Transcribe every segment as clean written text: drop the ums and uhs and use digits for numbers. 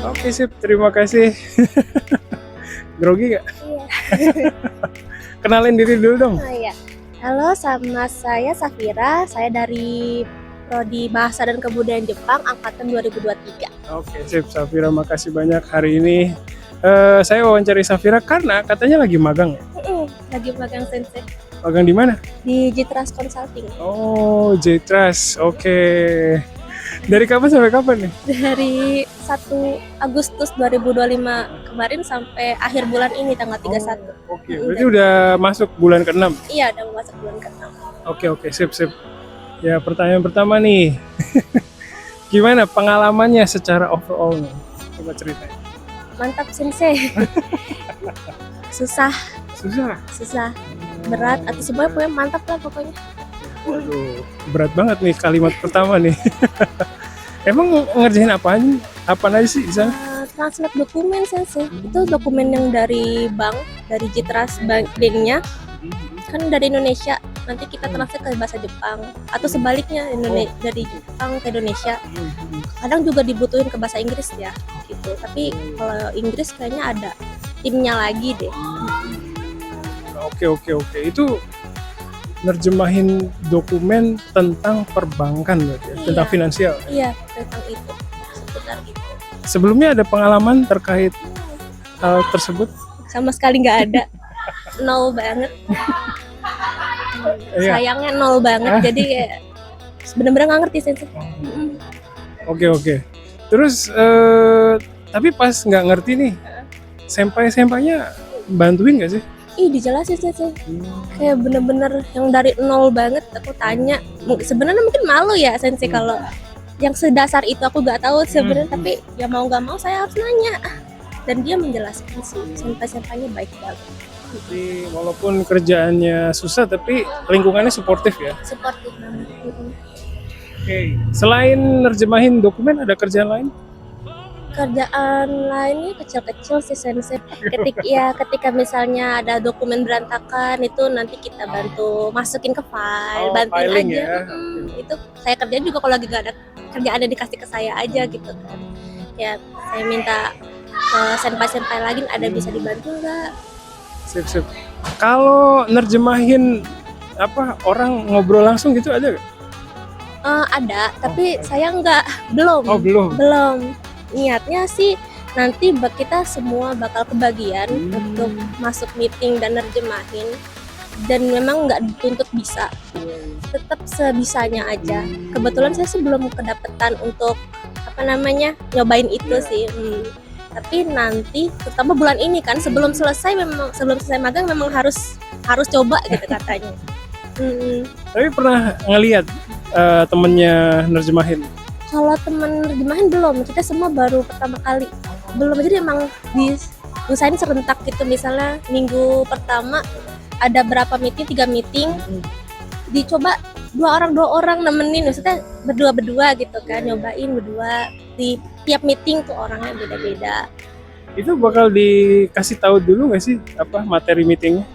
Oke sip, terima kasih. Grogi gak? Iya. Kenalin diri dulu dong. Oh iya. Halo, sama saya Safira. Saya dari Prodi Bahasa dan Kebudayaan Jepang angkatan 2023. Oke sip, Safira makasih banyak hari ini. Saya wawancari Safira karena katanya lagi magang ya? Lagi magang sensei Magang di mana? di Jitras Consulting. Oh, J-Trust. Oke. Dari kapan sampai kapan nih? Dari 1 Agustus 2025 kemarin sampai akhir bulan ini tanggal 31. Oke, berarti udah masuk bulan ke-6. Iya, udah masuk bulan ke-6. Oke, sip. Ya, pertanyaan pertama nih. Gimana pengalamannya secara overall nih? Coba ceritain. Mantap sensei. Susah, berat atau semuanya pokoknya mantap lah pokoknya. Waduh, berat banget nih kalimat pertama nih. Emang ngerjain apaan aja sih di sana? Translate dokumen sensei. Itu dokumen yang dari bank, dari Jitras banknya kan dari Indonesia. Nanti kita translate ke bahasa Jepang atau sebaliknya dari Jepang ke Indonesia. Kadang juga dibutuhin ke bahasa Inggris ya gitu. Tapi kalau Inggris kayaknya ada timnya lagi deh. Oke. Itu nerjemahin dokumen tentang perbankan berarti ya? Iya. Tentang finansial. Iya, tentang itu. Seputar itu. Sebelumnya ada pengalaman terkait hal tersebut? Sama sekali nggak ada. Nol banget. Iya. Sayangnya nol banget. Jadi ya, bener-bener nggak ngerti sensei. Oke. Terus tapi pas nggak ngerti nih, senpai-senpainya bantuin nggak sih? Dijelasin sensei. Kayak bener-bener yang dari nol banget. Aku tanya. Sebenarnya mungkin malu ya sensei kalau yang sedasar itu aku nggak tahu sebenarnya. Tapi ya mau nggak mau saya harus nanya. Dan dia menjelaskan sih. Senpai-senpainya baik banget. Jadi walaupun kerjaannya susah tapi lingkungannya suportif ya. Seperti banget. Oke. Selain nerjemahin dokumen ada kerjaan lain? Kerjaan lainnya kecil-kecil sih sensei. Ketika misalnya ada dokumen berantakan itu nanti kita bantu masukin ke file, bantuin filing aja. ya. Itu saya kerjain juga kalau lagi gak ada kerjaan yang dikasih ke saya aja gitu kan. Ya saya minta ke senpai-senpai lagi ada bisa dibantu nggak? Sip. Kalau nerjemahin orang ngobrol langsung gitu ada nggak? Ada, tapi saya belum. Oh belum. Niatnya sih nanti kita semua bakal kebagian untuk masuk meeting dan nerjemahin, dan memang nggak dituntut bisa, tetap sebisanya aja. Kebetulan saya sih belum kedapetan untuk nyobain itu sih. Tapi nanti terutama bulan ini kan sebelum selesai magang memang harus coba gitu katanya. Tapi pernah ngelihat temennya nerjemahin? Kalau teman nerjemahin belum, kita semua baru pertama kali. Belum, jadi emang diusahain serentak gitu. Misalnya minggu pertama ada berapa meeting, 3 meeting, dicoba 2 orang nemenin, maksudnya berdua gitu kan, nyobain berdua. Di tiap meeting tuh orangnya beda-beda. Itu bakal dikasih tahu dulu nggak sih materi meetingnya?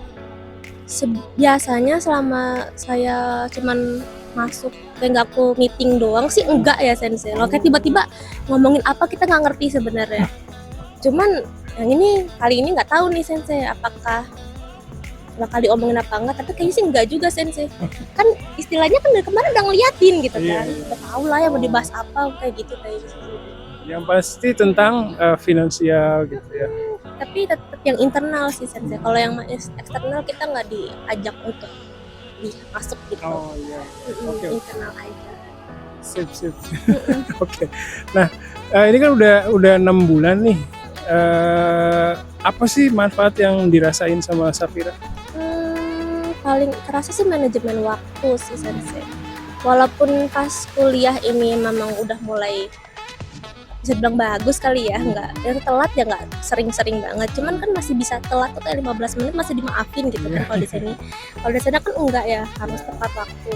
Biasanya selama saya cuman masuk kayak aku meeting doang sih enggak ya sensei. Loh kayak tiba-tiba ngomongin apa kita nggak ngerti sebenarnya. Cuman yang kali ini nggak tahu nih sensei apakah bakal diomongin apa enggak, tapi kayaknya sih enggak juga sensei. Kan istilahnya kan dari kemarin udah ngeliatin gitu kan. Udah tahu lah ya mau dibahas apa kayak gitu kayaknya. Yang pasti tentang finansial gitu ya. Tapi tetap yang internal sih sensei. Kalau yang eksternal kita nggak diajak untuk masuk gitu. Oh iya. Oke. Internal aja. Sip. Oke. Nah, ini kan udah 6 bulan nih. Apa sih manfaat yang dirasain sama Safira? Paling kerasa sih manajemen waktu sih sensei. Walaupun pas kuliah ini memang udah mulai bisa bilang bagus kali ya, yang telat ya nggak sering-sering banget, cuman kan masih bisa telat tuh kayak 15 menit masih dimaafin gitu kan kalau di sini. Kalau di sana kan enggak ya, harus tepat waktu.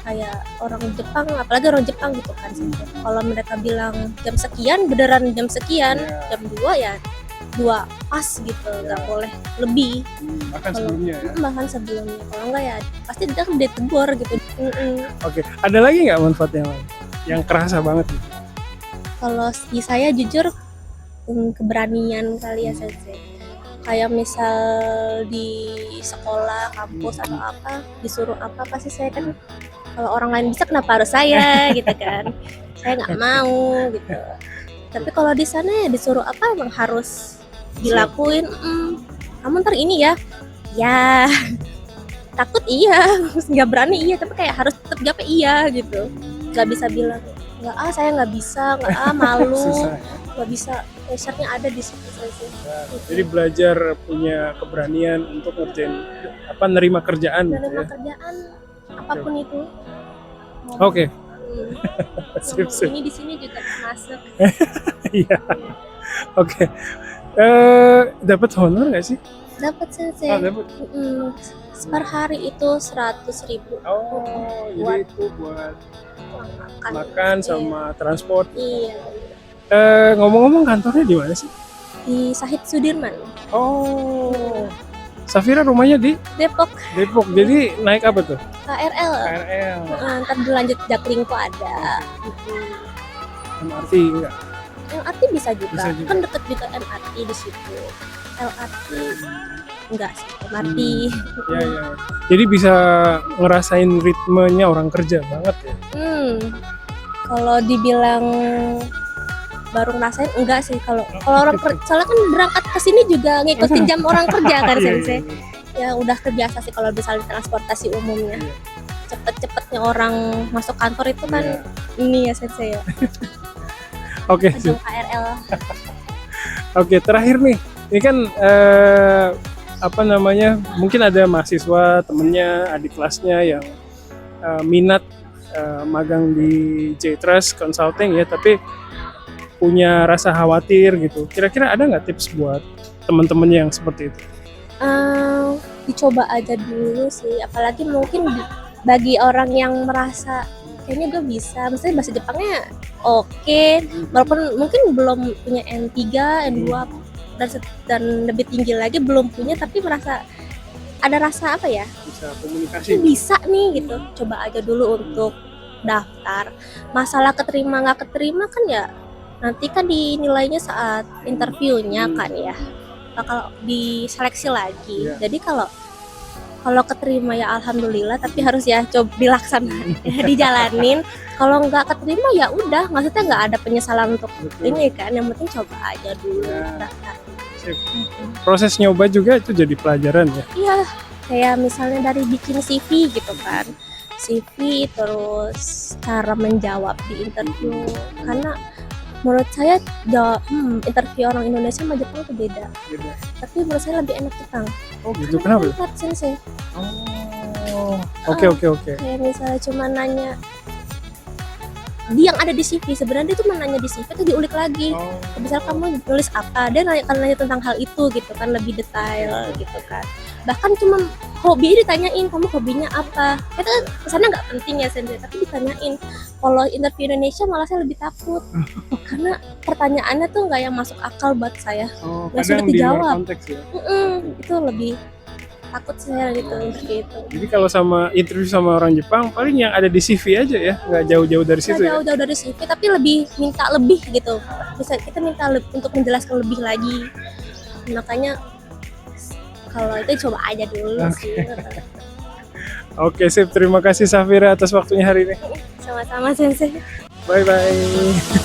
Kayak orang Jepang, apalagi orang Jepang gitu kan. Kalau mereka bilang jam sekian, beneran jam sekian, jam 2 ya 2 pas gitu, nggak boleh lebih. Bahkan sebelumnya, kalau enggak ya pasti dia kan ditegur gitu. Oke, ada lagi nggak manfaat yang lain yang kerasa banget? Kalau di saya jujur keberanian kali ya sensei. Kayak misal di sekolah, kampus atau apa, disuruh apa pasti saya kan, kalau orang lain bisa kenapa harus saya gitu kan. Saya nggak mau gitu. Tapi kalau di sana ya disuruh apa emang harus dilakuin. Kamu ntar ini ya, ya takut iya, nggak berani iya, tapi kayak harus tetap jawab iya gitu. Nggak bisa bilang nggak saya nggak bisa, nggak malu, Susah. nggak bisa. Pressure-nya ada di situ sih. Jadi belajar punya keberanian untuk ngerjain apa nerima kerjaan gitu Menerima ya. kerjaan apapun itu. Oke. Ngomong Sip. ini di sini juga termasuk. Iya. Oke. Dapat honor nggak sih? Dapat sensei. Dapat. Per hari itu 100.000. Oh, jadi itu buat makan. makan sama transport. Iya. Ngomong-ngomong kantornya di mana sih? Di Syahid Sudirman, Oh. Safira rumahnya di Depok. Depok. Jadi naik apa tuh? KRL. KRL. Ntar dilanjut Jaklingko ada. MRT enggak? LRT bisa juga. Bisa juga. Kan deket juga MRT di situ. LRT enggak sih, MRT. Ya. Jadi bisa ngerasain ritmenya orang kerja banget ya. Kalau dibilang baru ngerasain enggak sih, kalau orang soalnya kan berangkat ke sini juga ngikutin jam orang kerja kan sensei. Ya udah terbiasa sih kalau misalnya transportasi umumnya. Iya. Cepet-cepetnya orang masuk kantor itu kan ini ya sensei ya. Oke. Jam KRL. Oke, terakhir nih. Ini kan apa namanya? Mungkin ada mahasiswa, temennya, adik kelasnya yang minat magang di J-Trust Consulting ya, tapi punya rasa khawatir gitu. Kira-kira ada nggak tips buat teman-temannya yang seperti itu? Dicoba aja dulu sih, apalagi mungkin bagi orang yang merasa kayaknya gue bisa, maksudnya bahasa Jepangnya oke, walaupun mungkin belum punya N3, N2 dan lebih tinggi lagi belum punya, tapi merasa ada rasa apa ya, Bisa komunikasi. bisa nih gitu. Coba aja dulu untuk daftar. Masalah keterima nggak keterima kan ya nanti kan dinilainya saat interviewnya kan ya, bakal diseleksi lagi. Jadi kalau keterima ya alhamdulillah, tapi harus ya coba dilaksanakan, dijalanin. Kalau nggak keterima ya udah, maksudnya nggak ada penyesalan untuk ini kan, yang penting coba aja dulu daftar. Proses nyoba juga itu jadi pelajaran ya. Iya, kayak misalnya dari bikin CV gitu kan, CV terus cara menjawab di interview, karena menurut saya interview orang Indonesia sama Jepang itu beda. Tapi menurut saya lebih enak Jepang. Oh gitu, kenapa? Sensei. Oh, oke. Kayak misalnya cuma nanya dia yang ada di CV, sebenarnya dia cuma nanya di CV itu diulik lagi. Misal kamu nulis apa, dia nanya tentang hal itu gitu kan, lebih detail gitu kan. Bahkan cuma hobi ditanyain, kamu hobinya apa? Itu kesannya nggak penting ya sensei, tapi ditanyain. Kalau interview Indonesia malah saya lebih takut karena pertanyaannya tuh nggak yang masuk akal buat saya. Nggak sulit dijawab. Konteks ya. Itu lebih takut saya gitu itu. Jadi kalau sama interview sama orang Jepang paling yang ada di CV aja ya, nggak jauh-jauh dari situ ya. Jauh-jauh dari CV, tapi lebih minta lebih gitu. Bisa kita minta untuk menjelaskan lebih lagi. Makanya kalau itu coba aja dulu sih. Oke, sip. Terima kasih Safira atas waktunya hari ini. Sama-sama sensei. Bye-bye.